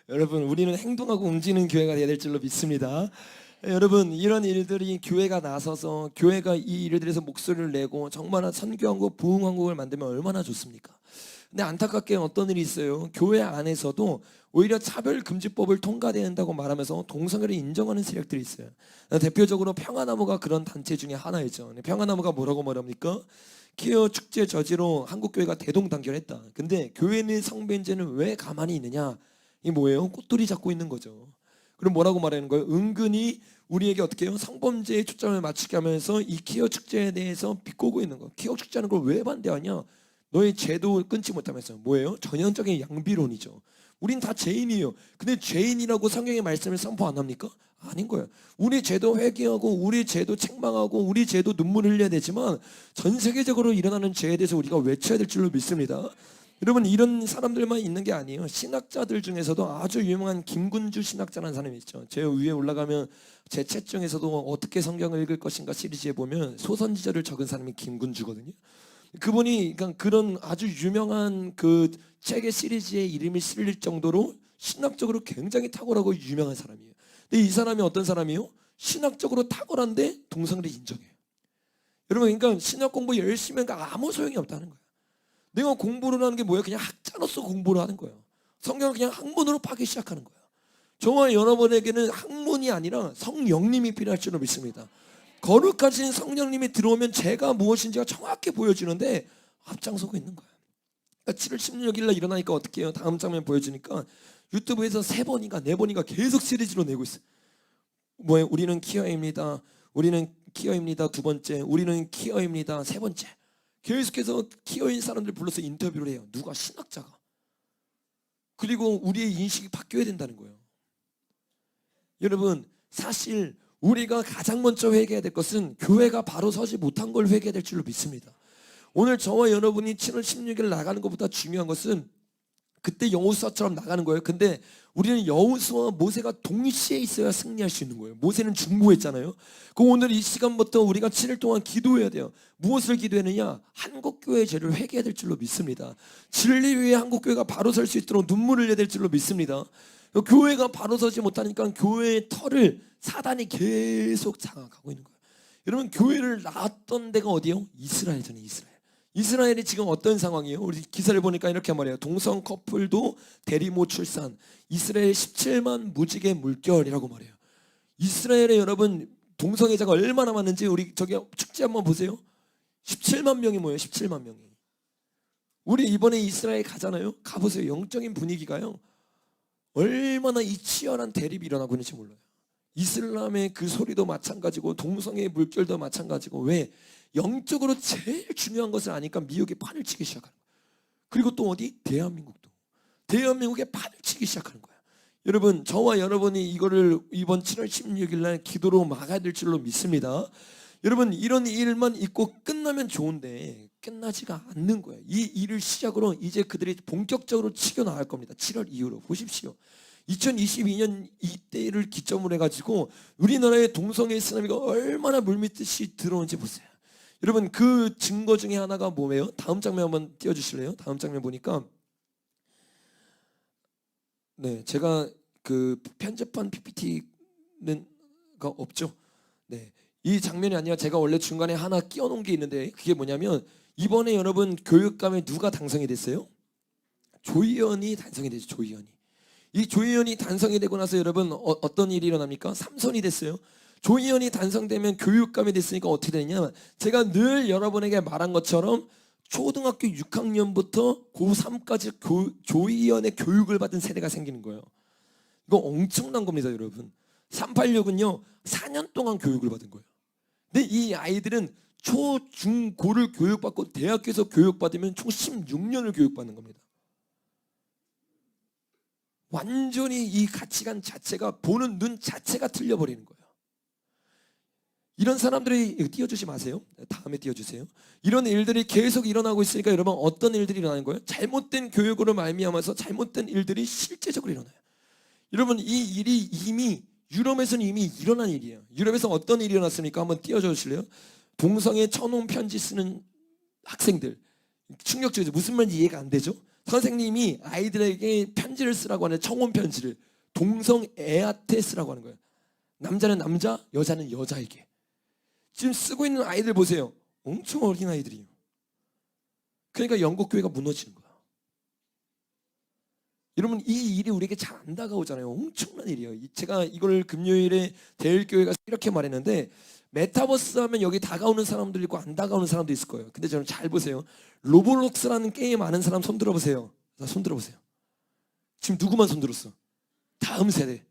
여러분, 우리는 행동하고 움직이는 교회가 되어야 될 줄로 믿습니다. 여러분, 이런 일들이 교회가 나서서 교회가 이 일들에서 목소리를 내고 정말 선교한국, 부흥한국을 만들면 얼마나 좋습니까? 근데 안타깝게 어떤 일이 있어요. 교회 안에서도 오히려 차별금지법을 통과된다고 말하면서 동성애를 인정하는 세력들이 있어요. 대표적으로 평화나무가 그런 단체 중에 하나이죠. 평화나무가 뭐라고 말합니까? 퀴어 축제 저지로 한국교회가 대동단결했다. 근데 교회는 성변제는 왜 가만히 있느냐? 이 뭐예요? 꽃돌이 잡고 있는 거죠. 그럼 뭐라고 말하는 거예요? 은근히 우리에게 어떻게 해요? 성범죄에 초점을 맞추게 하면서 이 퀴어 축제에 대해서 비꼬고 있는 거. 퀴어 축제하는 걸 왜 반대하냐? 너의 죄도 끊지 못하면서 뭐예요? 전형적인 양비론이죠. 우린 다 죄인이에요. 근데 죄인이라고 성경의 말씀을 선포 안 합니까? 아닌 거예요. 우리 죄도 회개하고 우리 죄도 책망하고 우리 죄도 눈물 흘려야 되지만 전 세계적으로 일어나는 죄에 대해서 우리가 외쳐야 될 줄로 믿습니다. 여러분, 이런 사람들만 있는 게 아니에요. 신학자들 중에서도 아주 유명한 김군주 신학자라는 사람이 있죠. 제 위에 올라가면 제 책 중에서도 어떻게 성경을 읽을 것인가 시리즈에 보면 소선지절을 적은 사람이 김군주거든요. 그분이 그러니까 그런 아주 유명한 그 책의 시리즈에 이름이 실릴 정도로 신학적으로 굉장히 탁월하고 유명한 사람이에요. 근데 이 사람이 어떤 사람이요? 신학적으로 탁월한데 동성애를 인정해요. 여러분, 그러니까 신학 공부 열심히 하니까 아무 소용이 없다는 거예요. 내가 공부를 하는 게 뭐예요? 그냥 학자로서 공부를 하는 거예요. 성경을 그냥 학문으로 파기 시작하는 거예요. 저와 여러분에게는 학문이 아니라 성령님이 필요할 줄로 믿습니다. 거룩하신 성령님이 들어오면 죄가 무엇인지가 정확히 보여주는데 앞장서고 있는 거예요. 그러니까 7월 16일 날 일어나니까 어떻게 해요? 다음 장면 보여주니까 유튜브에서 3번인가 4번인가 계속 시리즈로 내고 있어요. 뭐예요? 우리는 퀴어입니다. 우리는 퀴어입니다. 2번째. 우리는 퀴어입니다. 3번째. 계속해서 퀴어인 사람들 불러서 인터뷰를 해요. 누가? 신학자가. 그리고 우리의 인식이 바뀌어야 된다는 거예요. 여러분, 사실 우리가 가장 먼저 회개해야 될 것은 교회가 바로 서지 못한 걸 회개해야 될 줄로 믿습니다. 오늘 저와 여러분이 7월 16일 나가는 것보다 중요한 것은 그때 여호수아처럼 나가는 거예요. 근데 우리는 여호수아와 모세가 동시에 있어야 승리할 수 있는 거예요. 모세는 중보했잖아요. 그럼 오늘 이 시간부터 우리가 7일 동안 기도해야 돼요. 무엇을 기도했느냐? 한국교회의 죄를 회개해야 될 줄로 믿습니다. 진리 위에 한국교회가 바로 설 수 있도록 눈물을 흘려야 될 줄로 믿습니다. 교회가 바로 서지 못하니까 교회의 털을 사단이 계속 장악하고 있는 거예요. 여러분, 교회를 낳았던 데가 어디요? 이스라엘잖아요. 이스라엘이 지금 어떤 상황이에요? 우리 기사를 보니까 이렇게 말해요. 동성 커플도 대리모 출산, 이스라엘 17만 무지개 물결이라고 말해요. 이스라엘에 여러분 동성애자가 얼마나 많은지 우리 저기 축제 한번 보세요. 17만 명이 뭐예요? 17만 명이. 우리 이번에 이스라엘 가잖아요. 가보세요. 영적인 분위기가요. 얼마나 이 치열한 대립이 일어나고 있는지 몰라요. 이슬람의 그 소리도 마찬가지고 동성애의 물결도 마찬가지고. 왜? 영적으로 제일 중요한 것을 아니까 미국이 판을 치기 시작하는 거예요. 그리고 또 어디? 대한민국도. 대한민국에 판을 치기 시작하는 거예요. 여러분, 저와 여러분이 이거를 이번 7월 16일 날 기도로 막아야 될 줄로 믿습니다. 여러분, 이런 일만 있고 끝나면 좋은데 끝나지가 않는 거예요. 이 일을 시작으로 이제 그들이 본격적으로 치겨 나갈 겁니다. 7월 이후로. 보십시오. 2022년 이때를 기점으로 해가지고 우리나라의 동성애 쓰나미가 얼마나 물밀듯이 들어오는지 보세요. 여러분, 그 증거 중에 하나가 뭐예요? 다음 장면 한번 띄워주실래요? 다음 장면 보니까 네, 제가 그 편집한 PPT는 없죠. 네, 이 장면이 아니라 제가 원래 중간에 하나 끼워놓은 게 있는데 그게 뭐냐면 이번에 여러분 교육감에 누가 당선이 됐어요? 조희연이 당선이 됐죠. 조희연이. 이 조희연이 당선이 되고 나서 여러분 어떤 일이 일어납니까? 삼선이 됐어요. 조희연이 당선되면 교육감이 됐으니까 어떻게 되냐? 제가 늘 여러분에게 말한 것처럼 초등학교 6학년부터 고3까지 조희연의 교육을 받은 세대가 생기는 거예요. 이거 엄청난 겁니다, 여러분. 386은요 4년 동안 교육을 받은 거예요. 근데 이 아이들은 초, 중, 고를 교육받고 대학교에서 교육받으면 총 16년을 교육받는 겁니다. 완전히 이 가치관 자체가, 보는 눈 자체가 틀려버리는 거예요. 이런 사람들이, 띄워주지 마세요. 다음에 띄워주세요. 이런 일들이 계속 일어나고 있으니까 여러분 어떤 일들이 일어나는 거예요? 잘못된 교육으로 말미암아서 잘못된 일들이 실제적으로 일어나요. 여러분, 이 일이 이미 유럽에서는 이미 일어난 일이에요. 유럽에서 어떤 일이 일어났습니까? 한번 띄워줘 주실래요? 동성애 천혼 편지 쓰는 학생들. 충격적이죠. 무슨 말인지 이해가 안 되죠? 선생님이 아이들에게 편지를 쓰라고 하는 청혼 편지를 동성애한테 쓰라고 하는 거예요. 남자는 남자, 여자는 여자에게. 지금 쓰고 있는 아이들 보세요. 엄청 어린 아이들이에요. 그러니까 영국 교회가 무너지는 거야. 여러분, 이 일이 우리에게 잘 안 다가오잖아요. 엄청난 일이에요. 제가 이걸 금요일에 대일교회가 이렇게 말했는데, 메타버스 하면 여기 다가오는 사람들 있고 안 다가오는 사람도 있을 거예요. 근데 저는 잘 보세요. 로블록스라는 게임 아는 사람 손 들어보세요. 손 들어보세요. 지금 누구만 손 들었어? 다음 세대.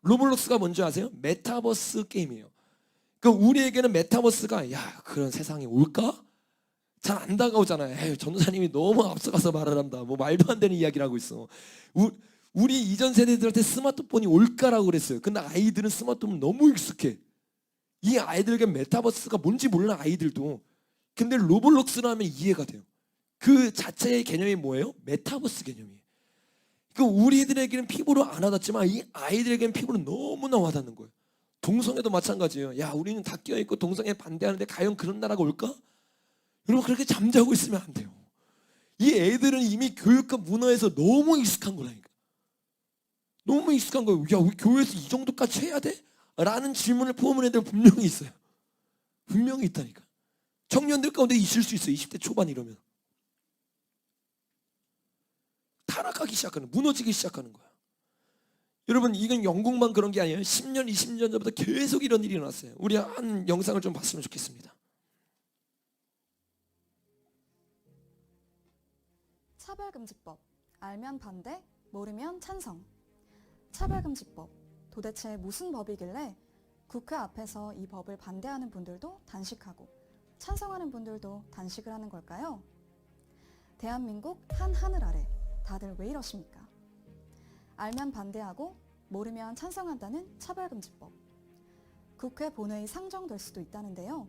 로블록스가 뭔지 아세요? 메타버스 게임이에요. 그러니까 우리에게는 메타버스가 야 그런 세상이 올까? 잘 안 다가오잖아요. 에휴, 전도사님이 너무 앞서가서 말을 한다. 뭐 말도 안 되는 이야기를 하고 있어. 우리 이전 세대들한테 스마트폰이 올까라고 그랬어요. 근데 아이들은 스마트폰 너무 익숙해. 이 아이들에게 메타버스가 뭔지 몰라 아이들도. 근데 로블록스를 하면 이해가 돼요. 그 자체의 개념이 뭐예요? 메타버스 개념이에요. 그 우리들에게는 피부로 안 와닿지만 이 아이들에게는 피부로 너무나 와닿는 거예요. 동성애도 마찬가지예요. 야 우리는 다 끼어있고 동성애 반대하는데 과연 그런 나라가 올까? 여러분 그렇게 잠자고 있으면 안 돼요. 이 애들은 이미 교육과 문화에서 너무 익숙한 거라니까. 너무 익숙한 거예요. 야 우리 교회에서 이 정도까지 해야 돼? 라는 질문을 포함한 애들 분명히 있어요. 분명히 있다니까. 청년들 가운데 있을 수 있어요. 20대 초반 이러면. 타락하기 시작하는, 무너지기 시작하는 거야. 여러분 이건 영국만 그런 게 아니에요. 10년, 20년 전부터 계속 이런 일이 일어났어요. 우리 한 영상을 좀 봤으면 좋겠습니다. 차별금지법, 알면 반대, 모르면 찬성. 차별금지법, 도대체 무슨 법이길래 국회 앞에서 이 법을 반대하는 분들도 단식하고 찬성하는 분들도 단식을 하는 걸까요? 대한민국 한 하늘 아래 다들 왜 이러십니까? 알면 반대하고 모르면 찬성한다는 차별금지법. 국회 본회의 상정될 수도 있다는데요.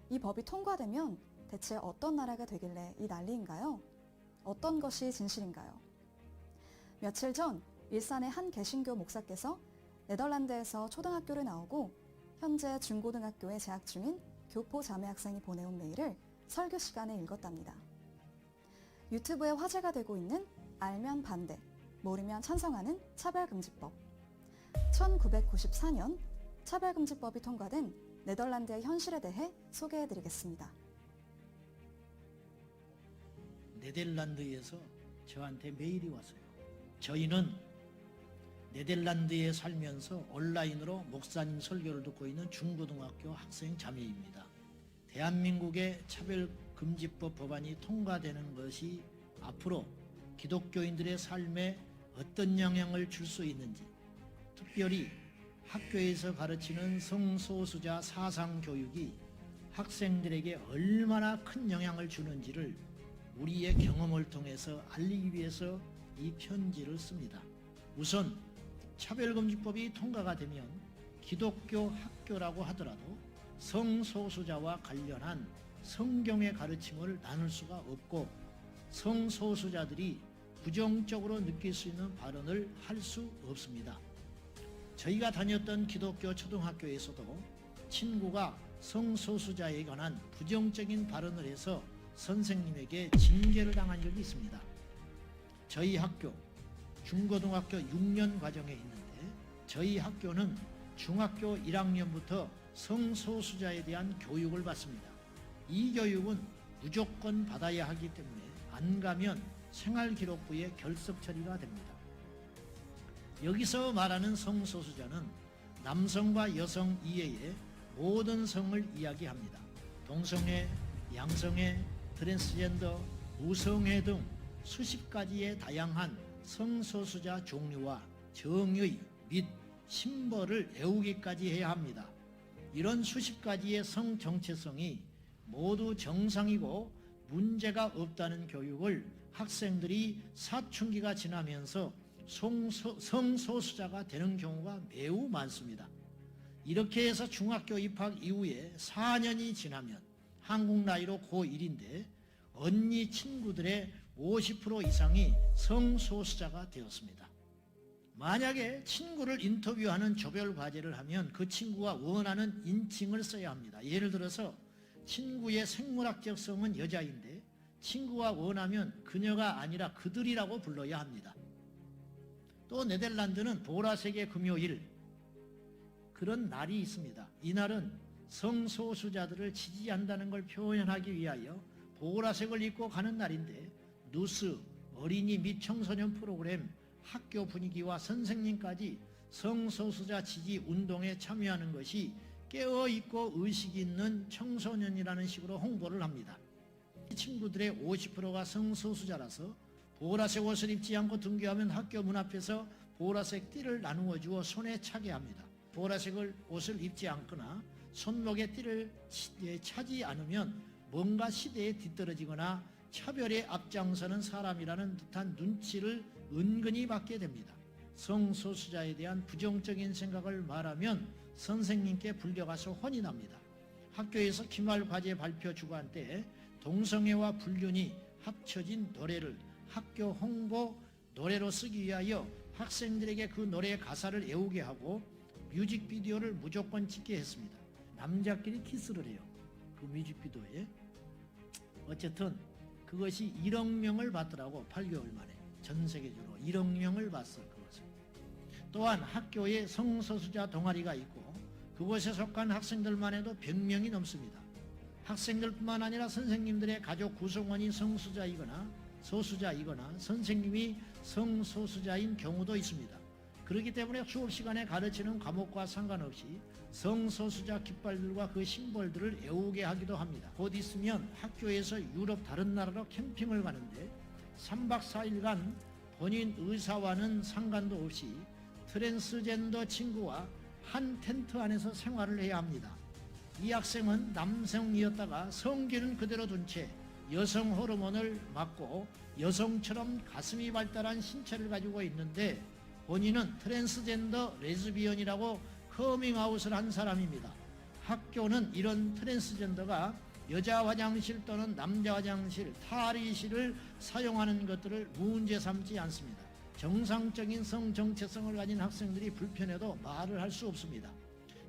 이 법이 통과되면 대체 어떤 나라가 되길래 이 난리인가요? 어떤 것이 진실인가요? 며칠 전 일산의 한 개신교 목사께서 네덜란드에서 초등학교를 나오고 현재 중고등학교에 재학 중인 교포 자매 학생이 보내온 메일을 설교 시간에 읽었답니다. 유튜브에 화제가 되고 있는 알면 반대, 모르면 찬성하는 차별금지법. 1994년 차별금지법이 통과된 네덜란드의 현실에 대해 소개해드리겠습니다. 네덜란드에서 저한테 메일이 왔어요. 저희는 네덜란드에 살면서 온라인으로 목사님 설교를 듣고 있는 중고등학교 학생 자매입니다. 대한민국의 차별금지법 법안이 통과되는 것이 앞으로 기독교인들의 삶에 어떤 영향을 줄 수 있는지, 특별히 학교에서 가르치는 성소수자 사상교육이 학생들에게 얼마나 큰 영향을 주는지를 우리의 경험을 통해서 알리기 위해서 이 편지를 씁니다. 우선 차별금지법이 통과가 되면 기독교 학교라고 하더라도 성소수자와 관련한 성경의 가르침을 나눌 수가 없고 성소수자들이 부정적으로 느낄 수 있는 발언을 할 수 없습니다. 저희가 다녔던 기독교 초등학교에서도 친구가 성소수자에 관한 부정적인 발언을 해서 선생님에게 징계를 당한 적이 있습니다. 저희 학교 중고등학교 6년 과정에 있는데 저희 학교는 중학교 1학년부터 성소수자에 대한 교육을 받습니다. 이 교육은 무조건 받아야 하기 때문에 안 가면 생활기록부에 결석 처리가 됩니다. 여기서 말하는 성소수자는 남성과 여성 이외의 모든 성을 이야기합니다. 동성애, 양성애, 트랜스젠더, 무성애 등 수십 가지의 다양한 성소수자 종류와 정의 및 심벌을 애우기까지 해야 합니다. 이런 수십 가지의 성 정체성이 모두 정상이고 문제가 없다는 교육을 학생들이 사춘기가 지나면서 성소수자가 되는 경우가 매우 많습니다. 이렇게 해서 중학교 입학 이후에 4년이 지나면 한국 나이로 고1인데 언니 친구들의 50% 이상이 성소수자가 되었습니다. 만약에 친구를 인터뷰하는 조별 과제를 하면 그 친구가 원하는 인칭을 써야 합니다. 예를 들어서 친구의 생물학적 성은 여자인데 친구가 원하면 그녀가 아니라 그들이라고 불러야 합니다. 또 네덜란드는 보라색의 금요일, 그런 날이 있습니다. 이날은 성소수자들을 지지한다는 걸 표현하기 위하여 보라색을 입고 가는 날인데, 누스, 어린이 및 청소년 프로그램, 학교 분위기와 선생님까지 성소수자 지지 운동에 참여하는 것이 깨어있고 의식이 있는 청소년이라는 식으로 홍보를 합니다. 이 친구들의 50%가 성소수자라서 보라색 옷을 입지 않고 등교하면 학교 문 앞에서 보라색 띠를 나누어 주어 손에 차게 합니다. 보라색을 옷을 입지 않거나 손목에 띠를 차지 않으면 뭔가 시대에 뒤떨어지거나 차별에 앞장서는 사람이라는 듯한 눈치를 은근히 받게 됩니다. 성소수자에 대한 부정적인 생각을 말하면 선생님께 불려가서 혼이 납니다. 학교에서 기말 과제 발표 주간 때 동성애와 불륜이 합쳐진 노래를 학교 홍보 노래로 쓰기 위하여 학생들에게 그 노래의 가사를 외우게 하고 뮤직비디오를 무조건 찍게 했습니다. 남자끼리 키스를 해요. 그 뮤직비디오에. 어쨌든 그것이 1억 명을 봤더라고. 8개월 만에 전 세계적으로 1억 명을 봤어. 그것을. 또한 학교에 성소수자 동아리가 있고 그곳에 속한 학생들만 해도 100명이 넘습니다. 학생들뿐만 아니라 선생님들의 가족 구성원이 성소수자이거나 선생님이 성소수자인 경우도 있습니다. 그렇기 때문에 수업 시간에 가르치는 과목과 상관없이 성소수자 깃발들과 그 심벌들을 외우게 하기도 합니다. 곧 있으면 학교에서 유럽 다른 나라로 캠핑을 가는데 3박 4일간 본인 의사와는 상관도 없이 트랜스젠더 친구와 한 텐트 안에서 생활을 해야 합니다. 이 학생은 남성이었다가 성기는 그대로 둔 채 여성 호르몬을 맞고 여성처럼 가슴이 발달한 신체를 가지고 있는데 본인은 트랜스젠더 레즈비언이라고 커밍아웃을 한 사람입니다. 학교는 이런 트랜스젠더가 여자 화장실 또는 남자 화장실, 탈의실을 사용하는 것들을 문제 삼지 않습니다. 정상적인 성 정체성을 가진 학생들이 불편해도 말을 할 수 없습니다.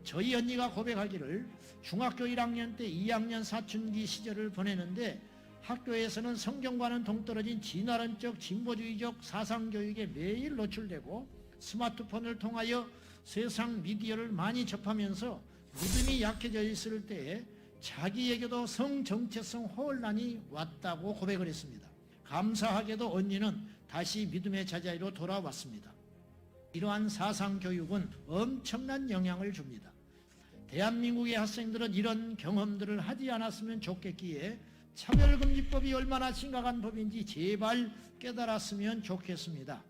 저희 언니가 고백하기를 중학교 1학년 때 2학년 사춘기 시절을 보내는데 학교에서는 성경과는 동떨어진 진화론적 진보주의적 사상교육에 매일 노출되고 스마트폰을 통하여 세상 미디어를 많이 접하면서 믿음이 약해져 있을 때에 자기에게도 성정체성 혼란이 왔다고 고백을 했습니다. 감사하게도 언니는 다시 믿음의 자자리로 돌아왔습니다. 이러한 사상교육은 엄청난 영향을 줍니다. 대한민국의 학생들은 이런 경험들을 하지 않았으면 좋겠기에 차별금지법이 얼마나 심각한 법인지 제발 깨달았으면 좋겠습니다.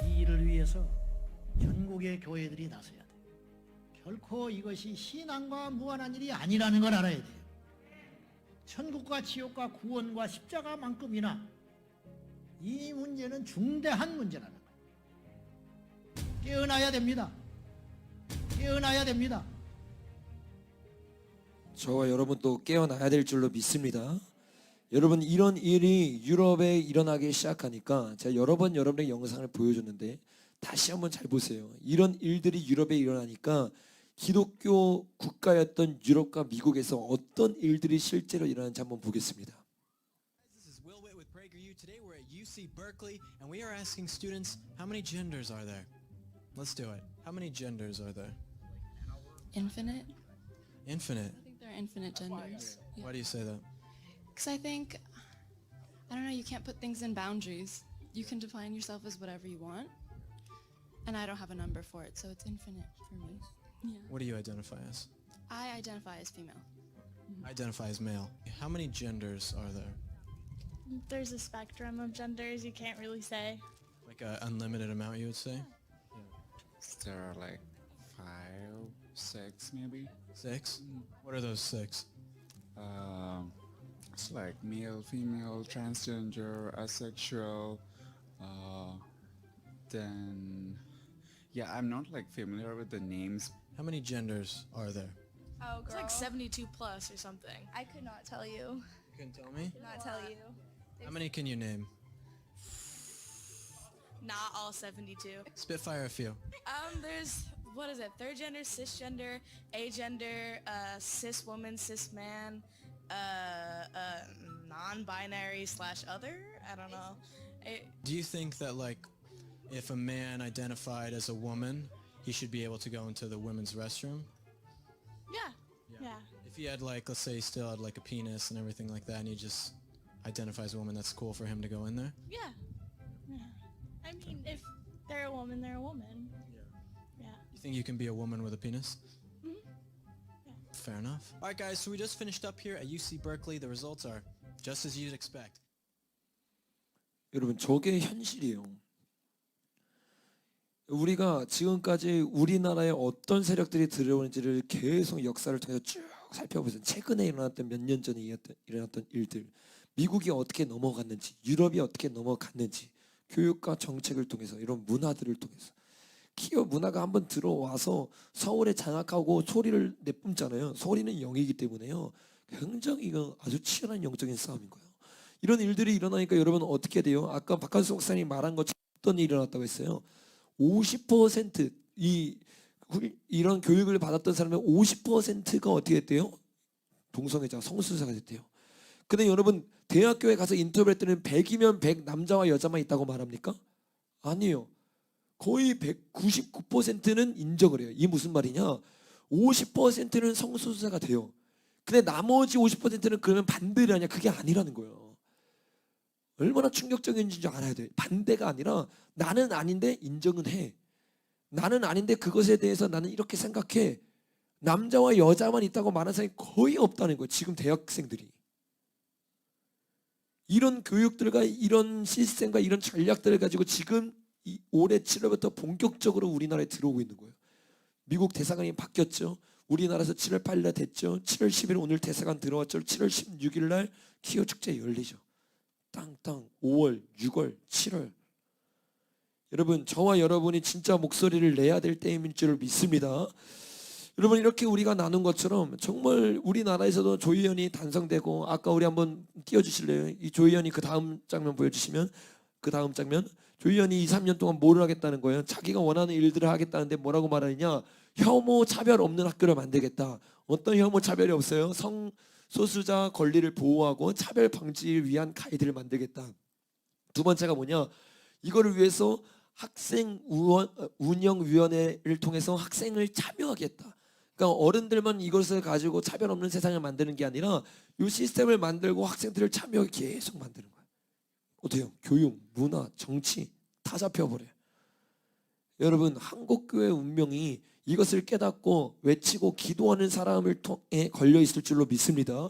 이 일을 위해서 전국의 교회들이 나서야 돼요. 결코 이것이 신앙과 무관한 일이 아니라는 걸 알아야 돼요. 천국과 지옥과 구원과 십자가만큼이나 이 문제는 중대한 문제라는 거예요. 깨어나야 됩니다. 깨어나야 됩니다. 저와 여러분도 깨어나야 될 줄로 믿습니다. 여러분, 이런 일이 유럽에 일어나기 시작하니까 제가 여러 번 여러분의 영상을 보여줬는데 다시 한번 잘 보세요. 이런 일들이 유럽에 일어나니까 기독교 국가였던 유럽과 미국에서 어떤 일들이 실제로 일어나는지 한번 보겠습니다. This is Will Witt with PragerU. Today we're at UC Berkeley and we are asking students, how many genders are there? Let's do it. How many genders are there? Infinite? Infinite. I think there are infinite genders. Why do you say that? Because I think, I don't know, you can't put things in boundaries. You can define yourself as whatever you want. And I don't have a number for it, so it's infinite for me. Yeah. What do you identify as? I identify as female. I identify as male. How many genders are there? There's a spectrum of genders, you can't really say. Like an unlimited amount, you would say? There are like 5, 6 maybe. 6? What are those 6? It's like male, female, transgender, asexual. Then, yeah, I'm not like familiar with the names. How many genders are there? Oh, It's girl. like 72 plus or something. I could not tell you. You can tell me? Not tell you. How many can you name? Not all 72. Spitfire a few. There's, what is it, third gender, cisgender, agender, cis woman, cis man, non-binary slash other. I don't know. Do you think that like if a man identified as a woman, he should be able to go into the women's restroom? Yeah. Yeah. If he had like, let's say he still had like a penis and everything like that and he just identifies as a woman, that's cool for him to go in there? Yeah. Yeah. I mean, if they're a woman, they're a woman. Yeah. You think you can be a woman with a penis? Mhm. Fair enough. All right, guys, so we just finished up here at UC Berkeley. The results are just as you'd expect. 여러분 저게 현실이에요. 우리가 지금까지 우리나라에 어떤 세력들이 들어오는지를 계속 역사를 통해서 쭉 살펴보세요. 최근에 일어났던 몇 년 전에 일어났던 일들, 미국이 어떻게 넘어갔는지, 유럽이 어떻게 넘어갔는지, 교육과 정책을 통해서 이런 문화들을 통해서 기업 문화가 한번 들어와서 서울에 장악하고 소리를 내뿜잖아요. 소리는 영이기 때문에요. 굉장히 이거 아주 치열한 영적인 싸움인 거예요. 이런 일들이 일어나니까 여러분 어떻게 돼요? 아까 박한수 목사님이 말한 것처럼 어떤 일이 일어났다고 했어요. 50% 이런 교육을 받았던 사람의 50%가 어떻게 됐대요? 동성애자, 성소수자가 됐대요. 근데 여러분 대학교에 가서 인터뷰했더니 100이면 100 남자와 여자만 있다고 말합니까? 아니에요. 거의 199%는 인정을 해요. 이 무슨 말이냐? 50%는 성소수자가 돼요. 근데 나머지 50%는 그러면 반대를 하냐? 그게 아니라는 거예요. 얼마나 충격적인지 알아야 돼. 반대가 아니라 나는 아닌데 인정은 해. 나는 아닌데 그것에 대해서 나는 이렇게 생각해. 남자와 여자만 있다고 말하는 사람이 거의 없다는 거예요. 지금 대학생들이. 이런 교육들과 이런 시스템과 이런 전략들을 가지고 지금 올해 7월부터 본격적으로 우리나라에 들어오고 있는 거예요. 미국 대사관이 바뀌었죠. 우리나라에서 7월 8일 날 됐죠. 7월 10일 오늘 대사관 들어왔죠. 7월 16일 날 키오 축제 열리죠. 땅땅 5월, 6월, 7월. 여러분 저와 여러분이 진짜 목소리를 내야 될 때임인 줄 믿습니다. 여러분 이렇게 우리가 나눈 것처럼 정말 우리나라에서도 조희연이 단성되고 아까 우리 한번 띄워주실래요? 이 조희연이 그 다음 장면 보여주시면 그 다음 장면 조희연이 2, 3년 동안 뭘 하겠다는 거예요? 자기가 원하는 일들을 하겠다는데 뭐라고 말하느냐? 혐오 차별 없는 학교를 만들겠다. 어떤 혐오 차별이 없어요? 성소수자 권리를 보호하고 차별 방지를 위한 가이드를 만들겠다. 두 번째가 뭐냐? 이거를 위해서 학생 운영위원회를 통해서 학생을 참여하겠다. 그러니까 어른들만 이것을 가지고 차별 없는 세상을 만드는 게 아니라 이 시스템을 만들고 학생들을 참여하게 계속 만드는 거예요. 어때요? 교육, 문화, 정치 다 잡혀버려요. 여러분 한국교회 운명이 이것을 깨닫고 외치고 기도하는 사람을 통해 걸려 있을 줄로 믿습니다.